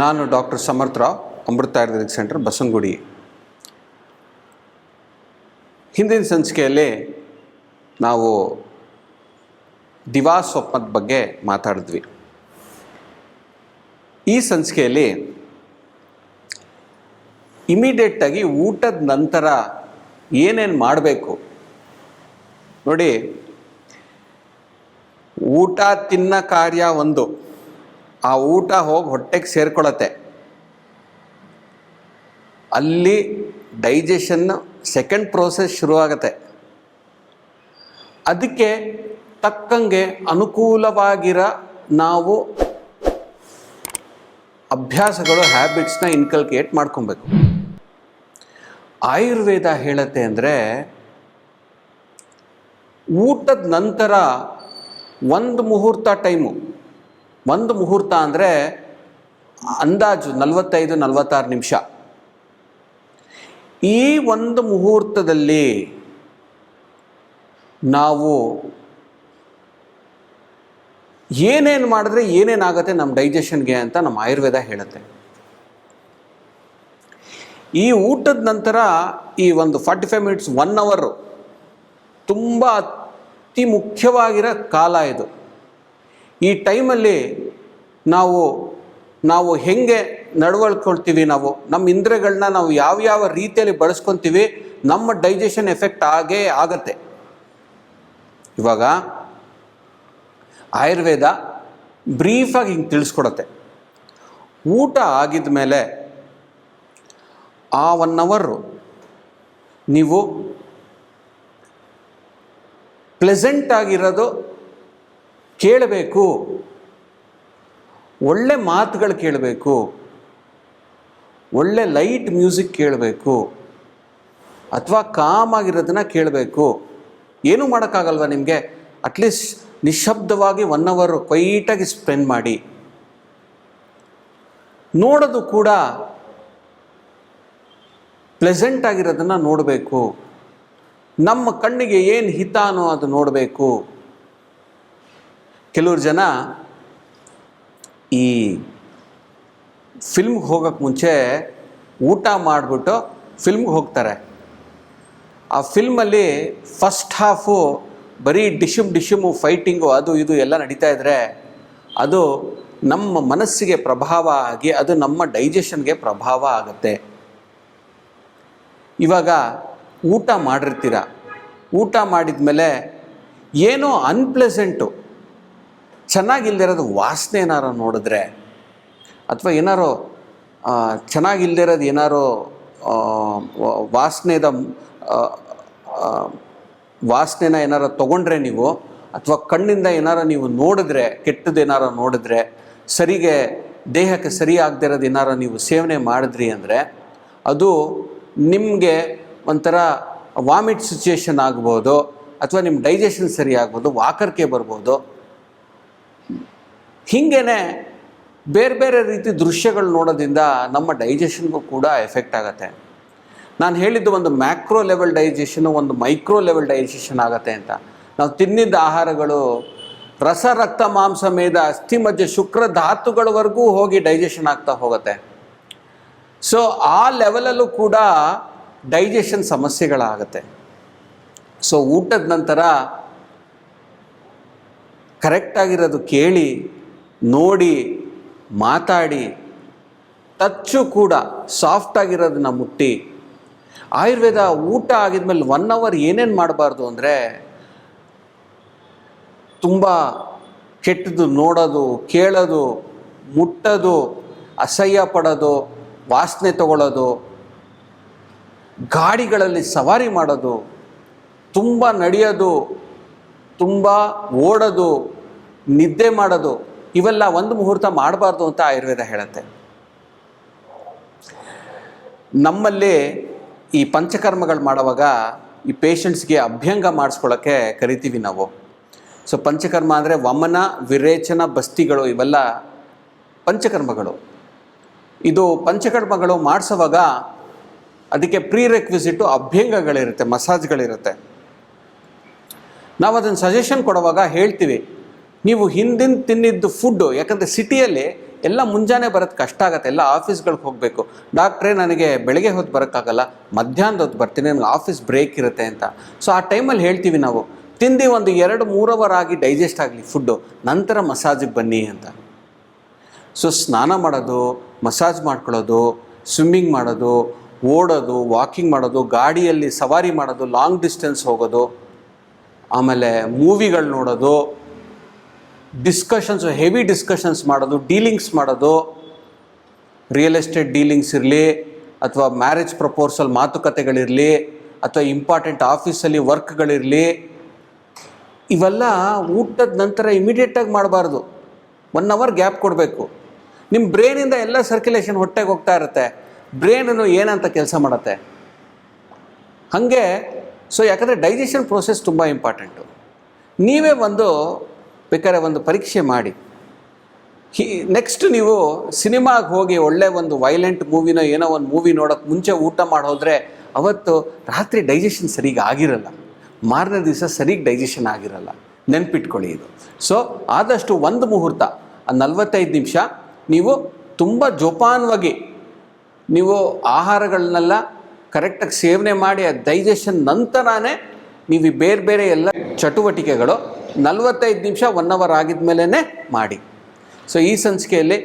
ನಾನು ಡಾಕ್ಟರ್ ಸಮರ್ಥ ರಾವ್, ಅಮೃತ ಆಯುರ್ವೇದಿಕ್ ಸೆಂಟರ್, ಬಸವನಗುಡಿ. ಹಿಂದಿನ ಸಂಚಿಕೆಯಲ್ಲಿ ನಾವು ದಿವಾ ಸ್ವಪ್ನದ ಬಗ್ಗೆ ಮಾತಾಡಿದ್ವಿ. ಈ ಸಂಚಿಕೆಯಲ್ಲಿ ಇಮಿಡಿಯೇಟಾಗಿ ಊಟದ ನಂತರ ಏನೇನು ಮಾಡಬೇಕು ನೋಡಿ. ಊಟ ತಿನ್ನ ಕಾರ್ಯ ಒಂದು, ಆ ಊಟ ಹೋಗಿ ಹೊಟ್ಟೆಗೆ ಸೇರ್ಕೊಳ್ಳುತ್ತೆ, ಅಲ್ಲಿ ಡೈಜೆಷನ್ ಸೆಕೆಂಡ್ ಪ್ರೋಸೆಸ್ ಶುರುವಾಗತ್ತೆ. ಅದಕ್ಕೆ ತಕ್ಕಂಗೆ ಅನುಕೂಲವಾಗಿರೋ ನಾವು ಅಭ್ಯಾಸಗಳು, ಹ್ಯಾಬಿಟ್ಸ್ನ ಇನ್ಕಲ್ಕೇಟ್ ಮಾಡ್ಕೊಬೇಕು. ಆಯುರ್ವೇದ ಹೇಳುತ್ತೆ ಅಂದರೆ ಊಟದ ನಂತರ ಒಂದು ಮುಹೂರ್ತ ಟೈಮು, ಒಂದು ಮುಹೂರ್ತ ಅಂದರೆ ಅಂದಾಜು 45-46 ನಿಮಿಷ. ಈ ಒಂದು ಮುಹೂರ್ತದಲ್ಲಿ ನಾವು ಏನೇನು ಮಾಡಿದ್ರೆ ಏನೇನಾಗುತ್ತೆ ನಮ್ಮ ಡೈಜೆಷನ್ಗೆ ಅಂತ ನಮ್ಮ ಆಯುರ್ವೇದ ಹೇಳುತ್ತೆ. ಈ ಊಟದ ನಂತರ ಈ ಒಂದು 45 ಮಿನಿಟ್ಸ್ 1 ಅವರ್ ತುಂಬ ಅತಿ ಮುಖ್ಯವಾಗಿರೋ ಕಾಲ ಇದು. ಈ ಟೈಮಲ್ಲಿ ನಾವು ಹೆಂಗೆ ನಡವಳ್ಕೊಳ್ತೀವಿ, ನಮ್ಮ ಇಂದ್ರಿಯಗಳನ್ನ ನಾವು ಯಾವ ರೀತಿಯಲ್ಲಿ ಬಳಸ್ಕೊತೀವಿ, ನಮ್ಮ ಡೈಜೆಷನ್ ಎಫೆಕ್ಟ್ ಆಗೇ ಆಗತ್ತೆ. ಇವಾಗ ಆಯುರ್ವೇದ ಬ್ರೀಫಾಗಿ ಹಿಂಗೆ ತಿಳಿಸ್ಕೊಡತ್ತೆ. ಊಟ ಆಗಿದ ಮೇಲೆ ಆ 1 ಅವರು ನೀವು ಪ್ಲೆಸೆಂಟ್ ಆಗಿರೋದು ಕೇಳಬೇಕು, ಒಳ್ಳೆ ಮಾತುಗಳು ಕೇಳಬೇಕು, ಒಳ್ಳೆ ಲೈಟ್ ಮ್ಯೂಸಿಕ್ ಕೇಳಬೇಕು, ಅಥವಾ ಕಾಮ್ ಆಗಿರೋದನ್ನ ಕೇಳಬೇಕು. ಏನೂ ಮಾಡೋಕ್ಕಾಗಲ್ವ ನಿಮಗೆ? ಅಟ್ಲೀಸ್ಟ್ ನಿಶಬ್ದವಾಗಿ 1 ಅವರ್ ಕ್ವೈಟಾಗಿ ಸ್ಪೆಂಡ್ ಮಾಡಿ. ನೋಡೋದು ಕೂಡ ಪ್ಲೆಸೆಂಟ್ ಆಗಿರೋದನ್ನು ನೋಡಬೇಕು. ನಮ್ಮ ಕಣ್ಣಿಗೆ ಏನು ಹಿತಾನೋ ಅದು ನೋಡಬೇಕು. ಕೆಲವ್ರು ಜನ ಈ ಫಿಲ್ಮ್ಗೆ ಹೋಗೋಕ್ಕೆ ಮುಂಚೆ ಊಟ ಮಾಡಿಬಿಟ್ಟು ಫಿಲ್ಮ್ಗೆ ಹೋಗ್ತಾರೆ. ಆ ಫಿಲ್ಮಲ್ಲಿ ಫಸ್ಟ್ ಹಾಫು ಬರೀ ಡಿಶುಮು ಫೈಟಿಂಗು ಅದು ಇದು ಎಲ್ಲ ನಡೀತಾ ಇದ್ದರೆ ಅದು ನಮ್ಮ ಮನಸ್ಸಿಗೆ ಪ್ರಭಾವ ಆಗಿ ಅದು ನಮ್ಮ ಡೈಜೆಷನ್ಗೆ ಪ್ರಭಾವ ಆಗುತ್ತೆ. ಇವಾಗ ಊಟ ಮಾಡಿರ್ತೀರ, ಊಟ ಮಾಡಿದ ಮೇಲೆ ಏನೋ ಅನ್ಪ್ಲೆಸೆಂಟು, ಚೆನ್ನಾಗಿಲ್ದಿರೋದು ವಾಸನೆ ಏನಾರು ನೋಡಿದ್ರೆ, ಅಥವಾ ಏನಾರೋ ಚೆನ್ನಾಗಿಲ್ದಿರೋದು ಏನಾರೋ ವಾಸನೆನ ಏನಾರು ತೊಗೊಂಡ್ರೆ ನೀವು, ಅಥವಾ ಕಣ್ಣಿಂದ ಏನಾರು ನೀವು ನೋಡಿದ್ರೆ, ಕೆಟ್ಟದ್ದು ಏನಾರು ನೋಡಿದ್ರೆ, ಸರಿಗೆ ದೇಹಕ್ಕೆ ಸರಿ ಆಗದಿರೋದು ಏನಾರು ನೀವು ಸೇವನೆ ಮಾಡಿದ್ರಿ ಅಂದರೆ ಅದು ನಿಮಗೆ ಒಂಥರ ವಾಮಿಟ್ ಸಿಚುಯೇಷನ್ ಆಗ್ಬೋದು, ಅಥವಾ ನಿಮ್ಮ ಡೈಜೆಷನ್ ಸರಿ ಆಗ್ಬೋದು, ವಾಕರಿಕೆ ಬರ್ಬೋದು. ಹೀಗೇ ಬೇರೆ ಬೇರೆ ರೀತಿ ದೃಶ್ಯಗಳು ನೋಡೋದ್ರಿಂದ ನಮ್ಮ ಡೈಜೆಷನ್ಗೂ ಕೂಡ ಎಫೆಕ್ಟ್ ಆಗುತ್ತೆ. ನಾನು ಹೇಳಿದ್ದು ಒಂದು ಮ್ಯಾಕ್ರೋ ಲೆವೆಲ್ ಡೈಜೆಷನು, ಒಂದು ಮೈಕ್ರೋ ಲೆವೆಲ್ ಡೈಜೆಷನ್ ಆಗುತ್ತೆ ಅಂತ. ನಾವು ತಿನ್ನಿದ್ದ ಆಹಾರಗಳು ರಸ, ರಕ್ತ, ಮಾಂಸ, ಮೇದ, ಅಸ್ಥಿ, ಮಜ್ಜೆ, ಶುಕ್ರ ಧಾತುಗಳವರೆಗೂ ಹೋಗಿ ಡೈಜೆಷನ್ ಆಗ್ತಾ ಹೋಗುತ್ತೆ. ಸೊ ಆ ಲೆವೆಲಲ್ಲೂ ಕೂಡ ಡೈಜೆಷನ್ ಸಮಸ್ಯೆಗಳಾಗುತ್ತೆ. ಸೊ ಊಟದ ನಂತರ ಕರೆಕ್ಟಾಗಿರೋದು ಕೇಳಿ, ನೋಡಿ, ಮಾತಾಡಿ, ಟಚ್ಚು ಕೂಡ ಸಾಫ್ಟಾಗಿರೋದನ್ನ ಮುಟ್ಟಿ. ಆಯುರ್ವೇದ ಊಟ ಆಗಿದ್ಮೇಲೆ 1 ಅವರ್ ಏನೇನು ಮಾಡಬಾರ್ದು ಅಂದರೆ ತುಂಬ ಕೆಟ್ಟದ್ದು ನೋಡೋದು, ಕೇಳೋದು, ಮುಟ್ಟೋದು, ಅಸಹ್ಯ ಪಡೋದು, ವಾಸನೆ ತಗೊಳ್ಳೋದು, ಗಾಡಿಗಳಲ್ಲಿ ಸವಾರಿ ಮಾಡೋದು, ತುಂಬ ನಡೆಯೋದು, ತುಂಬ ಓಡೋದು, ನಿದ್ದೆ ಮಾಡೋದು, ಇವೆಲ್ಲ ಒಂದು ಮುಹೂರ್ತ ಮಾಡಬಾರ್ದು ಅಂತ ಆಯುರ್ವೇದ ಹೇಳುತ್ತೆ. ನಮ್ಮಲ್ಲಿ ಈ ಪಂಚಕರ್ಮಗಳು ಮಾಡುವಾಗ ಈ ಪೇಷಂಟ್ಸ್ಗೆ ಅಭ್ಯಂಗ ಮಾಡಿಸ್ಕೊಳ್ಳೋಕ್ಕೆ ಕರಿತೀವಿ ನಾವು. ಸೊ ಪಂಚಕರ್ಮ ಅಂದರೆ ವಮನ, ವಿರೇಚನ, ಬಸ್ತಿಗಳು, ಇವೆಲ್ಲ ಪಂಚಕರ್ಮಗಳು. ಇದು ಪಂಚಕರ್ಮಗಳು ಮಾಡಿಸೋವಾಗ ಅದಕ್ಕೆ ಪ್ರೀರೆಕ್ವಿಸಿಟು ಅಭ್ಯಂಗಗಳಿರುತ್ತೆ, ಮಸಾಜ್ಗಳಿರುತ್ತೆ. ನಾವು ಅದನ್ನು ಸಜೆಷನ್ ಕೊಡುವಾಗ ಹೇಳ್ತೀವಿ, ನೀವು ಹಿಂದಿನ ತಿನ್ನಿದ್ದು ಫುಡ್ಡು, ಯಾಕಂದರೆ ಸಿಟಿಯಲ್ಲಿ ಎಲ್ಲ ಮುಂಜಾನೆ ಬರೋದು ಕಷ್ಟ ಆಗುತ್ತೆ, ಎಲ್ಲ ಆಫೀಸ್ಗಳಿಗೆ ಹೋಗಬೇಕು. ಡಾಕ್ಟ್ರೇ ನನಗೆ ಬೆಳಗ್ಗೆ ಹೊತ್ತು ಬರೋಕ್ಕಾಗಲ್ಲ, ಮಧ್ಯಾಹ್ನದ ಹೊತ್ತು ಬರ್ತೀನಿ, ನನಗೆ ಆಫೀಸ್ ಬ್ರೇಕ್ ಇರುತ್ತೆ ಅಂತ. ಸೊ ಆ ಟೈಮಲ್ಲಿ ಹೇಳ್ತೀವಿ ನಾವು, ತಿಂದು ಒಂದು 2-3 ಅವರ್ ಆಗಿ ಡೈಜೆಸ್ಟ್ ಆಗಲಿ ಫುಡ್ಡು, ನಂತರ ಮಸಾಜಿಗೆ ಬನ್ನಿ ಅಂತ. ಸೊ ಸ್ನಾನ ಮಾಡೋದು, ಮಸಾಜ್ ಮಾಡ್ಕೊಳ್ಳೋದು, ಸ್ವಿಮ್ಮಿಂಗ್ ಮಾಡೋದು, ಓಡೋದು, ವಾಕಿಂಗ್ ಮಾಡೋದು, ಗಾಡಿಯಲ್ಲಿ ಸವಾರಿ ಮಾಡೋದು, ಲಾಂಗ್ ಡಿಸ್ಟೆನ್ಸ್ ಹೋಗೋದು, ಆಮೇಲೆ ಮೂವಿಗಳು ನೋಡೋದು, ಡಿಸ್ಕಷನ್ಸು, ಹೆವಿ ಡಿಸ್ಕಷನ್ಸ್ ಮಾಡೋದು, ಡೀಲಿಂಗ್ಸ್ ಮಾಡೋದು, ರಿಯಲ್ ಎಸ್ಟೇಟ್ ಡೀಲಿಂಗ್ಸ್ ಇರಲಿ, ಅಥವಾ ಮ್ಯಾರೇಜ್ ಪ್ರಪೋಸಲ್ ಮಾತುಕತೆಗಳಿರಲಿ, ಅಥವಾ ಇಂಪಾರ್ಟೆಂಟ್ ಆಫೀಸಲ್ಲಿ ವರ್ಕ್ಗಳಿರಲಿ, ಇವೆಲ್ಲ ಊಟದ ನಂತರ ಇಮಿಡಿಯೇಟಾಗಿ ಮಾಡಬಾರ್ದು. 1 ಅವರ್ ಗ್ಯಾಪ್ ಕೊಡಬೇಕು. ನಿಮ್ಮ ಬ್ರೈನಿಂದ ಎಲ್ಲ ಸರ್ಕ್ಯುಲೇಷನ್ ಹೊಟ್ಟೆಗೆ ಹೋಗ್ತಾ ಇರುತ್ತೆ, ಬ್ರೈನನ್ನು ಏನಂತ ಕೆಲಸ ಮಾಡುತ್ತೆ ಹಾಗೆ. ಸೊ ಯಾಕಂದರೆ ಡೈಜೆಷನ್ ಪ್ರೋಸೆಸ್ ತುಂಬ ಇಂಪಾರ್ಟೆಂಟು. ನೀವೇ ಬೇಕಾದ್ರೆ ಒಂದು ಪರೀಕ್ಷೆ ಮಾಡಿ. ನೆಕ್ಸ್ಟ್ ನೀವು ಸಿನಿಮಾಗೆ ಹೋಗಿ ಒಳ್ಳೆ ಒಂದು ವೈಲೆಂಟ್ ಮೂವಿನೋ ಏನೋ ಒಂದು ಮೂವಿ ನೋಡೋಕ್ಕೆ ಮುಂಚೆ ಊಟ ಮಾಡಿ ಹೋದರೆ ಅವತ್ತು ರಾತ್ರಿ ಡೈಜೆಷನ್ ಸರಿಗೆ ಆಗಿರಲ್ಲ, ಮಾರನೇ ದಿವಸ ಸರಿಗೆ ಡೈಜೆಷನ್ ಆಗಿರಲ್ಲ. ನೆನ್ಪಿಟ್ಕೊಳ್ಳಿ ಇದು. ಸೊ ಆದಷ್ಟು ಒಂದು ಮುಹೂರ್ತ 45 ನಿಮಿಷ ನೀವು ತುಂಬ ಜೋಪಾನವಾಗಿ ನೀವು ಆಹಾರಗಳನ್ನೆಲ್ಲ ಕರೆಕ್ಟಾಗಿ ಸೇವನೆ ಮಾಡಿ ಡೈಜೆಷನ್ ನಂತರನೇ ನೀವು ಬೇರೆ ಬೇರೆ ಎಲ್ಲ ಚಟುವಟಿಕೆಗಳು 45 ನಿಮಿಷ 1 ಅವರ್ ಆಗಿದ ಮೇಲೇ ಮಾಡಿ. ಸೊ ಈ ಸಂಚಿಕೆಯಲ್ಲಿ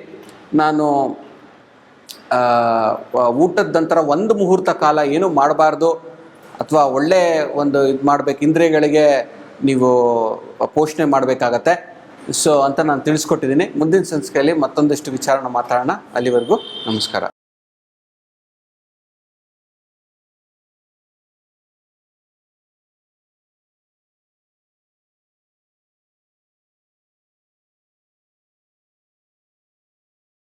ನಾನು ಊಟದ ನಂತರ ಒಂದು ಮುಹೂರ್ತ ಕಾಲ ಏನೂ ಮಾಡಬಾರ್ದು, ಅಥವಾ ಒಳ್ಳೆ ಒಂದು ಇದು ಮಾಡಬೇಕು, ಇಂದ್ರಿಯಗಳಿಗೆ ನೀವು ಪೋಷಣೆ ಮಾಡಬೇಕಾಗತ್ತೆ ಸೊ ಅಂತ ನಾನು ತಿಳಿಸ್ಕೊಟ್ಟಿದ್ದೀನಿ. ಮುಂದಿನ ಸಂಚಿಕೆಯಲ್ಲಿ ಮತ್ತೊಂದಿಷ್ಟು ವಿಚಾರನ ಮಾತಾಡೋಣ. ಅಲ್ಲಿವರೆಗೂ ನಮಸ್ಕಾರ.